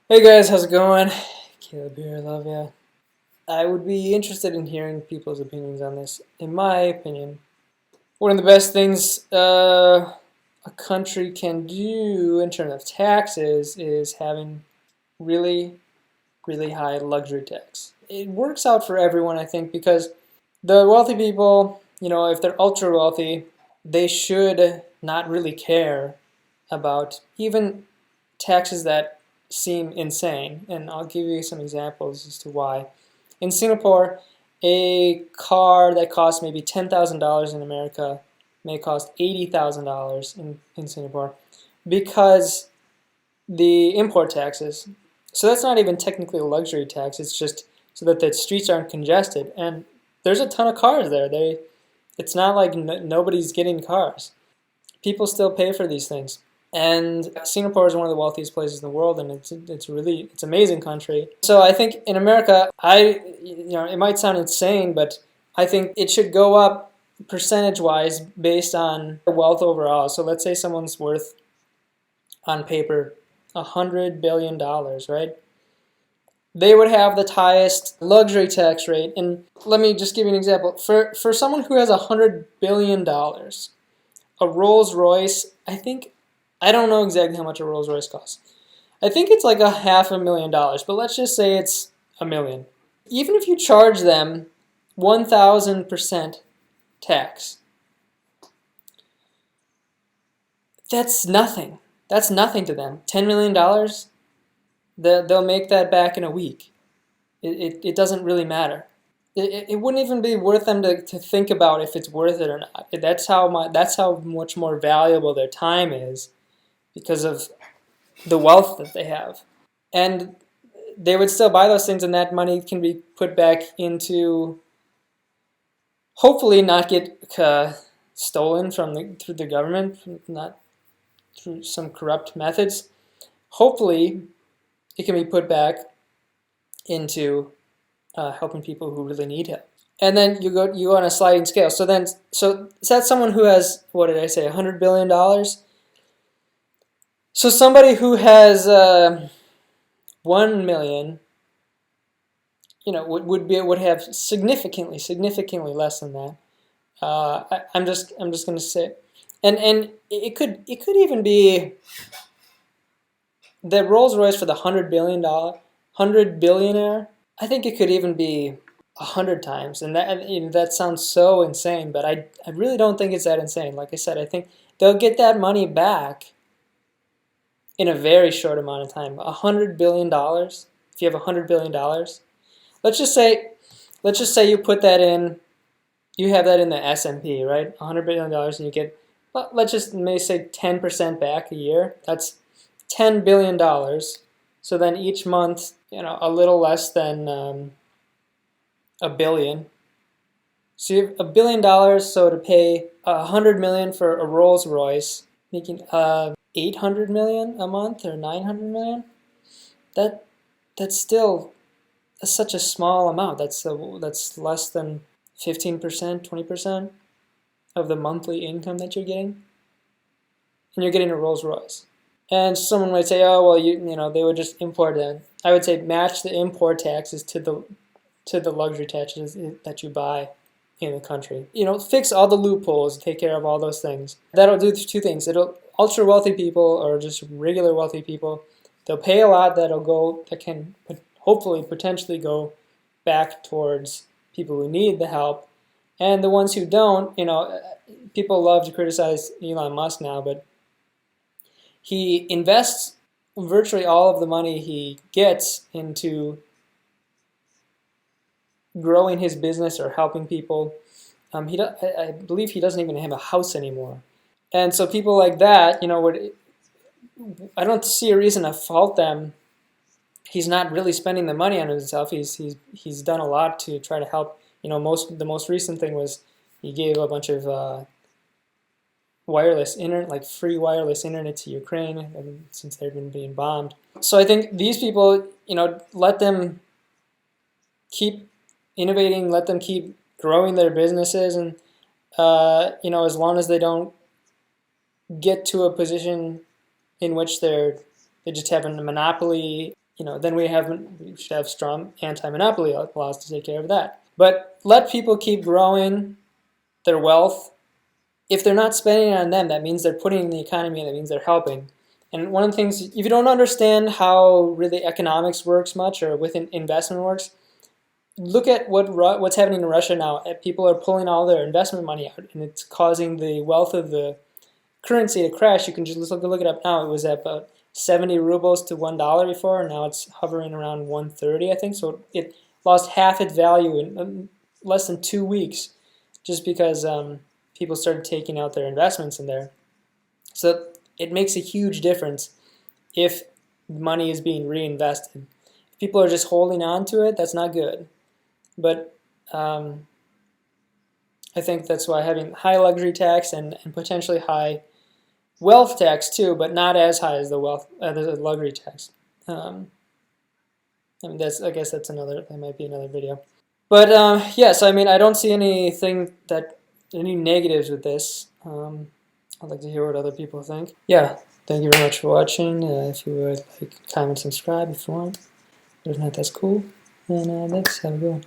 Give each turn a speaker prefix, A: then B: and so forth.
A: Hey guys, how's it going? Caleb here, love ya. I would be interested in hearing people's opinions on this. In my opinion, one of the best things a country can do in terms of taxes is having really, really high luxury tax. It works out for everyone, I think, because the wealthy people, if they're ultra wealthy, they should not really care about even taxes that seem insane. And I'll give you some examples as to why. In Singapore, a car that costs maybe $10,000 in America may cost $80,000 in Singapore because the import taxes. So that's not even technically a luxury tax. It's just so that the streets aren't congested. And there's a ton of cars there. It's not like nobody's getting cars. People still pay for these things. And Singapore is one of the wealthiest places in the world, and it's an amazing country. So I think in America, it might sound insane, but I think it should go up percentage-wise based on wealth overall. So let's say someone's worth on paper $100 billion, right? They would have the highest luxury tax rate. And let me just give you an example. For someone who has $100 billion, a Rolls Royce, I don't know exactly how much a Rolls Royce costs. I think it's like $500,000, but let's just say it's a million. Even if you charge them 1,000% tax, that's nothing. That's nothing to them. $10 million, they'll make that back in a week. It doesn't really matter. It wouldn't even be worth them to think about if it's worth it or not. That's how much more valuable their time is because of the wealth that they have. And they would still buy those things, and that money can be put back into, hopefully not get stolen through the government, not through some corrupt methods. Hopefully it can be put back into helping people who really need help. And then you go on a sliding scale. So that's someone who has, what did I say, $100 billion. So somebody who has 1 million, would have significantly less than that. I'm just going to say, and it could even be the Rolls Royce for the $100 billionaire. I think it could even be 100 times, and that sounds so insane, but I really don't think it's that insane. Like I said, I think they'll get that money back in a very short amount of time. $100 billion. If you have $100 billion, let's just say you put that in, you have that in the S&P, right? $100 billion, and you get, well, let's just maybe say 10% back a year. That's $10 billion. So then each month, a little less than a billion. So you have $1 billion. So to pay 100 million for a Rolls Royce, making 800 million a month or 900 million. That's still such a small amount. That's less than 15%, 20% of the monthly income that you're getting, and you're getting a Rolls Royce. And someone might say, oh well, they would just import it. I would say match the import taxes to the luxury taxes that you buy in the country. Fix all the loopholes, take care of all those things. That'll do two things. It'll ultra wealthy people or just regular wealthy people, they'll pay a lot that can hopefully potentially go back towards people who need the help. And the ones who don't, people love to criticize Elon Musk now, but he invests virtually all of the money he gets into growing his business or helping people. I believe he doesn't even have a house anymore. And so people like that, I don't see a reason to fault them. He's not really spending the money on himself. He's done a lot to try to help. The most recent thing was he gave a bunch of wireless internet, like free wireless internet to Ukraine, since they've been being bombed. So I think these people, let them keep innovating, let them keep growing their businesses, and as long as they don't get to a position in which they just have a monopoly then we should have strong anti-monopoly laws to take care of that. But let people keep growing their wealth. If they're not spending it on them, that means they're putting in the economy, and that means they're helping. And one of the things, if you don't understand how really economics works much or within investment works, look at what's happening in Russia now. People are pulling all their investment money out, and it's causing the wealth of the currency to crash. You can just look it up now. It was at about 70 rubles to $1 before, and now it's hovering around 130, I think. So it lost half its value in less than 2 weeks, just because people started taking out their investments in there. So it makes a huge difference if money is being reinvested. If people are just holding on to it, that's not good. But I think that's why having high luxury tax and potentially high wealth tax too, but not as high as the luxury tax. I guess that might be another video. But yes, I don't see any negatives with this. I'd like to hear what other people think. Yeah, thank you very much for watching. If you would like, comment, subscribe if you want. If not, that's cool. And thanks. Have a good one.